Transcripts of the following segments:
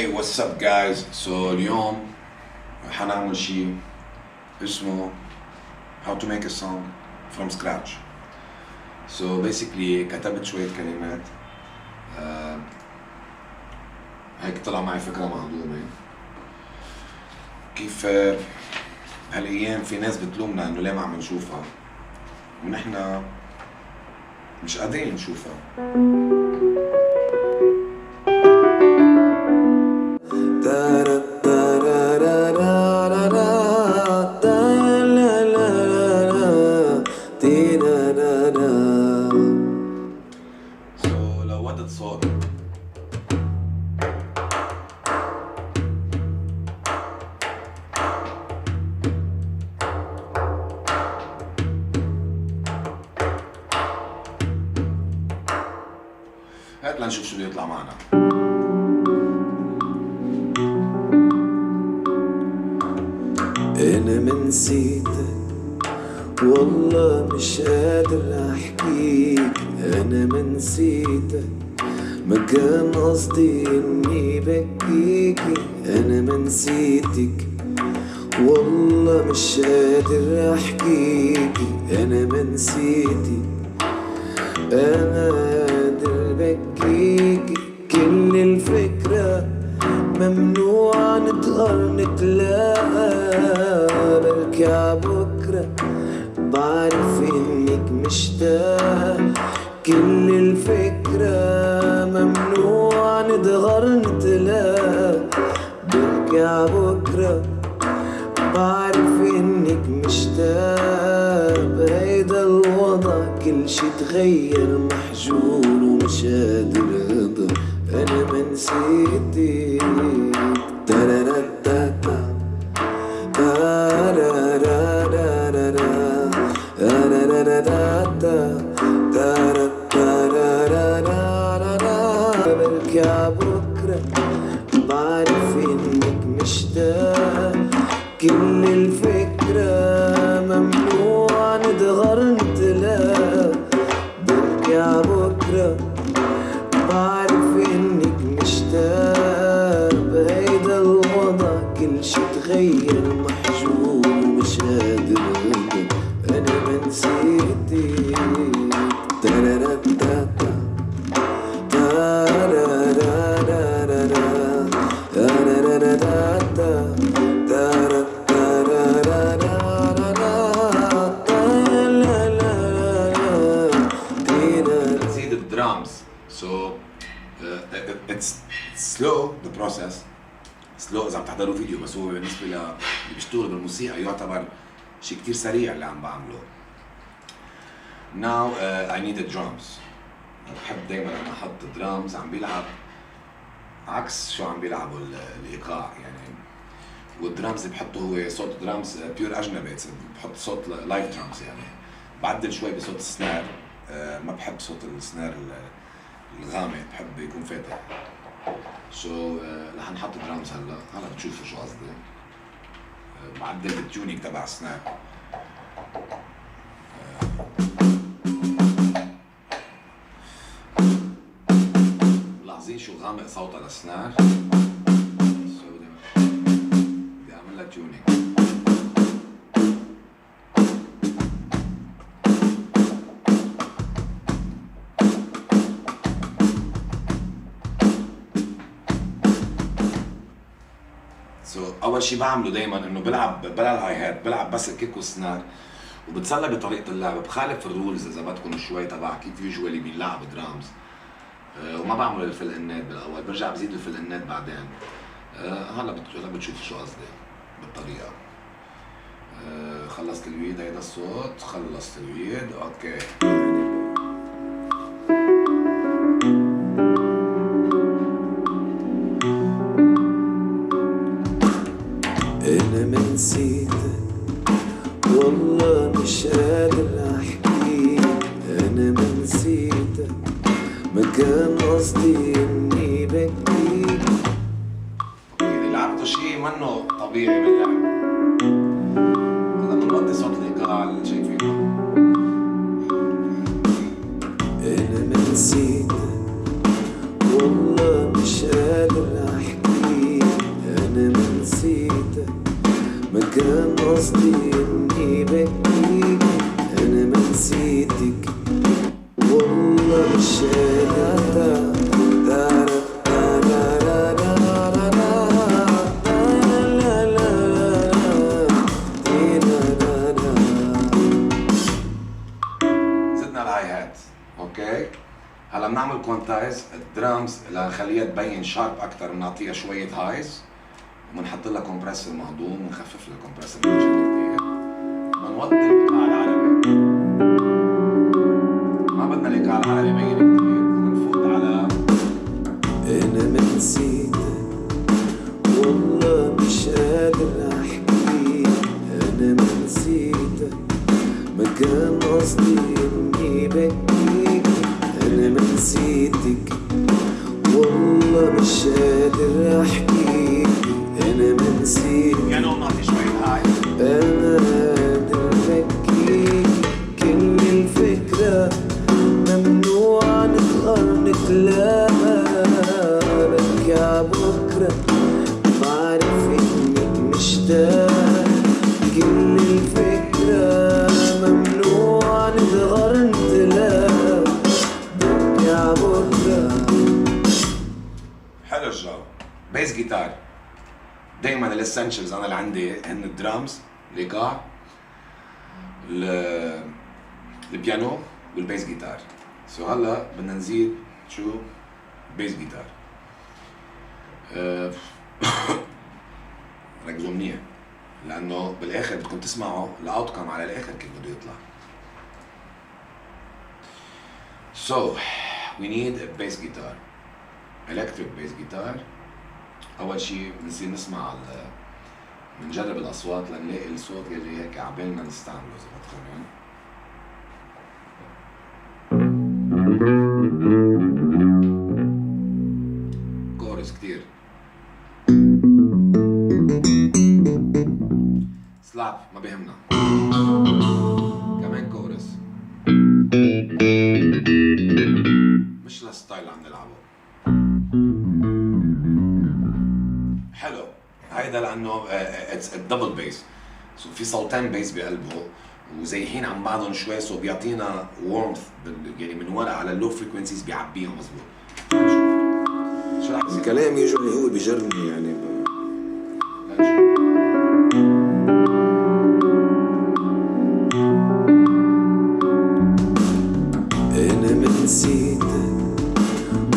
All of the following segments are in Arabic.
Hey, what's up guys? So اليوم حنعمل شيء اسمه How to make a song from scratch. So basically كتبت شوية كلمات هيك طلع معي فكرة مهضومة. كيف هالأيام في ناس بتلومنا إنه ليه ما عم نشوفها ونحن مش قادرين نشوفها. لو ودت صوت هات لنشوف شو بده يطلع معنا. أنا ما نسيتك والله مش قادر أحكيك. أنا ما نسيتك ما كان قصدي إني بكيكي. أنا ما نسيتك والله مش قادر أحكيكي. أنا ما نسيتك أنا قادر بكيكي. كل الفكرة ممنوع نتقر نتلاقى بركي عبكرة بعرف انك مشتاقة. كل الفكرة ممنوع نتغر نتلاقى بركي عبكرة بعرف انك مشتاقة. بهيدا الوضع كل شي تغير محجور ومش قادر اقدر. أنا ما نسيتك تاراراتاتا تارارارارارا تاراراراتاتا تارارارارارا. بركي عبكرة بعرف إنك مشتاقة. كل الفكرة ممنوع نتغر نتلاقى بركي عبكرة بعرف انك مشتاق. بهيدا الوضع كل شي تغير محجور ومش قادر اقدر. انا ما نسيتك تاراراتاتا تارارارارارا تاراراراتاتا تارارارارارا. نزيد الدرامز. So it's slow the process. slow إذا عم تحضروا فيديو، بس هو بالنسبة اللي بيشتغل بالموسيقى يعتبر شيء كتير سريع اللي عم بعمله. Now I need the drums. بحب دايما لما احط drums عم بيلعب عكس شو عم بيلعبوا الايقاع يعني. والدرامز اللي بحطه هو صوت درامز بيور اجنبي، بحط صوت لايف درامز يعني. بعدل شوي بصوت السنار. ما بحب صوت السنار الغامق، بحب يكون فاتح. رح نحط درامز هلا بتشوفوا شو قصدي. بعدل بالتيونينج تبع السنار. ملاحظين شو غامق صوتها للسنار؟ بدي اعمل لها تيونينج. اول شيء بعمله دائما انه بلعب بلا الهاي هات، بلعب بس الكيك والسنار وبتسلى بطريقه اللعب. بخالف الرولز اذا بدكم شوي تبع كيف يوجوالي بينلعب درامز. وما بعمل الفل انات بالاول، برجع بزيد الفل انات بعدين. هلا بتشوفوا شو قصدي بالطريقه. خلصت الويد، هيدا الصوت خلصت الويد. اوكي أنا ما نسيتك والله مش قادر أحكيك. أنا ما نسيتك ما كان قصدي إني بكيك. اللي لعبته شيء منه طبيعي باللعب. هذا بنوطي صوت الإيقاع اللي شايفينه. أنا ما نسيتك والله مش قادر أحكيك. قصدي اني بكيك، انا ما نسيتك والله مش قادر زدنا الهاي هات. اوكي هلا بنعمل كوانتايز الدرامز لنخليها تبين شارب اكثر، بنعطيها شويه هايز وبنحط لها كومبريسر مهضوم ونخفف لها كومبريسر كثير. بنوطي الايقاع العربي، ما بدنا الايقاع العربي يبين كثير، وبنفوت على انا ما نسيتك والله مش قادر احكي، انا ما نسيتك ما كان قصدي اني بكيك، انا ما نسيتك والله مش قادر احكي، انا ما نسيتك يعني بنعطي شويه هاي. انا قادر بكيك، كل الفكرة ممنوع نتغير نتلاقى، بكي عبكرة بعرف انك مشتاق، كل الفكرة ممنوع نتغير نتلاقى، بكي عبكرة. حلو الجو. بيس جيتار دايما الاسنشلز انا اللي عندي هن الدرامز، الايقاع، البيانو والبيس جيتار. سو هلا بدنا نزيد شو بيس جيتار. ركزوا منيح لانه بالاخر بدكم تسمعوا الاوتكم على الاخر كيف بده يطلع. So we need a bass guitar, electric bass guitar. اول شيء بنصير نسمع بنجرب الاصوات لنلاقي الصوت يلي هيك عبالنا نستعمله اذا بدكم يعني. كورس كتير سلاب ما بيهمنا، كمان كورس مش للستايل اللي عم نلعبه. حلو هيدا لانه اتس دبل بيس، سو في صوتين بيس بقلبه وزيحين عن بعضهم شوي، سو بيعطينا وورمث يعني من ورا على اللو فريكونسيز بيعبيهم مظبوط. شو رح يصير؟ الكلام يجي اللي هو بيجرني يعني انا ما نسيتك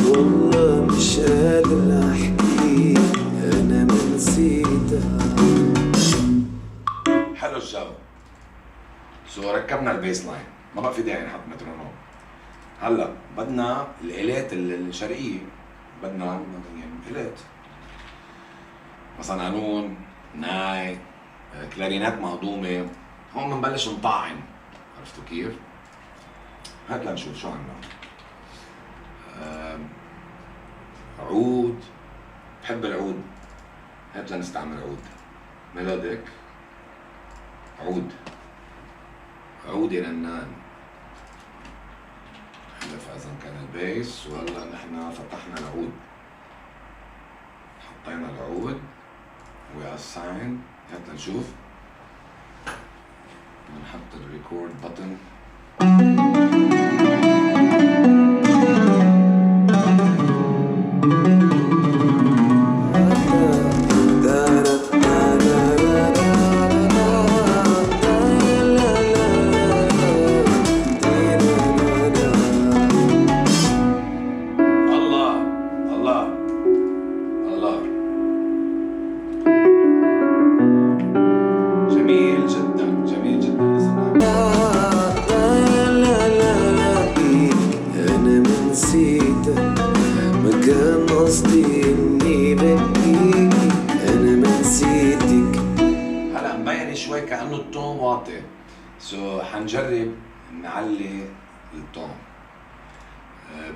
والله مش قادر احكي، انا ما نسيتك. حلو الجو. سو ركبنا البيس لاين، ما بقى في داعي نحط مترونوم. هلا بدنا الالات الشرقيه، بدنا يعني الات مثلا قانون، ناي، كلارينات مهضومه. هون بنبلش نطعم، عرفتوا كيف؟ هات لنشوف شو عنا. عود، بحب العود، هات لنستعمل عود. ميلوديك، عود، عود يا رنان. حلف اذا كان البيس، وهلا نحن فتحنا العود، حطينا العود واساين. هات لنشوف، بنحط الريكورد بutton. كأنه التون واطي، سو حنجرب نعلي التون.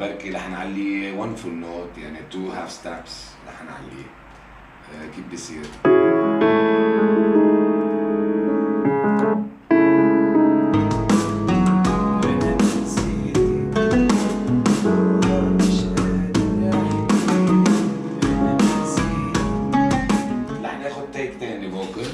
بركي رح نعلي 1 فول نوت، يعني 2 هاف ستابس رح نعليه. كيف بيصير؟ رح ناخد تيك تاني فوكل.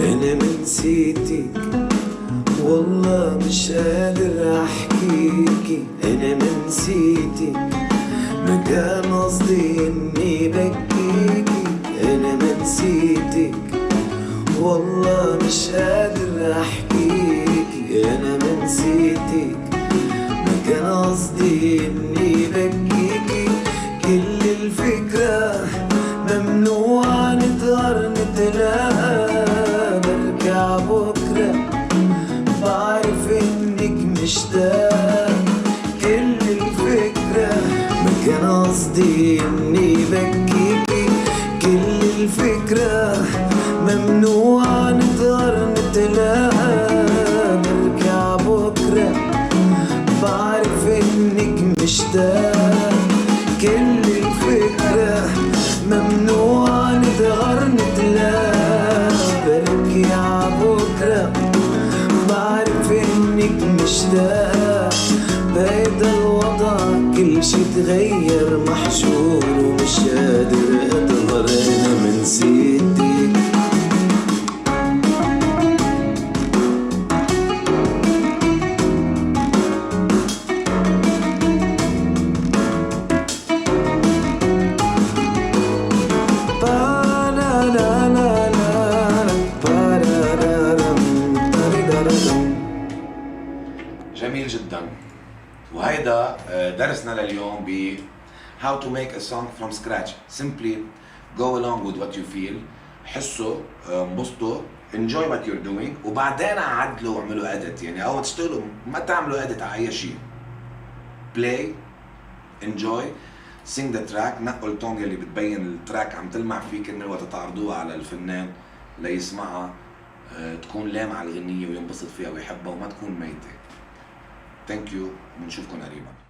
انا ما نسيتك والله مش قادر احكيكي. انا ما نسيتك ما كان قصدي اني بكيكي. انا ما نسيتك والله مش قادر احكيكي. انا ما نسيتك ما كان قصدي اني بكيكي. كل الفكرة ممنوع نتغير نتلاقى. برجع بكرة بعرف انك مشتاق. كل الفكرة ما كان قصدي اني بكيكي. كل الفكرة ممنوع نتغير نتلاقى. برجع بكرة بعرف انك مشتاق. كل الفكرة ممنوع نتغير نتلاقى. برجع بكرة بعرف انك مشتاق. بهيدا الوضع كل شي تغير محشور ومش قادر اظهر. انا ما نسيتك جميل جدا. وهيدا درسنا لليوم ب how to make a song from scratch. Simply go along with what you feel. حسوا، انبسطوا، enjoy what you're doing، وبعدين عدلوا واعملوا edit. يعني أول تشتغلوا ما تعملوا edit على أي شيء. play enjoy sing the track. نقوا التون اللي بتبين التراك عم تلمع فيه كلمة وقت تعرضوها على الفنان ليسمعها، تكون لامعة الغنية وينبسط فيها ويحبها وما تكون ميتة. ثانك يو، بنشوفكم قريبا.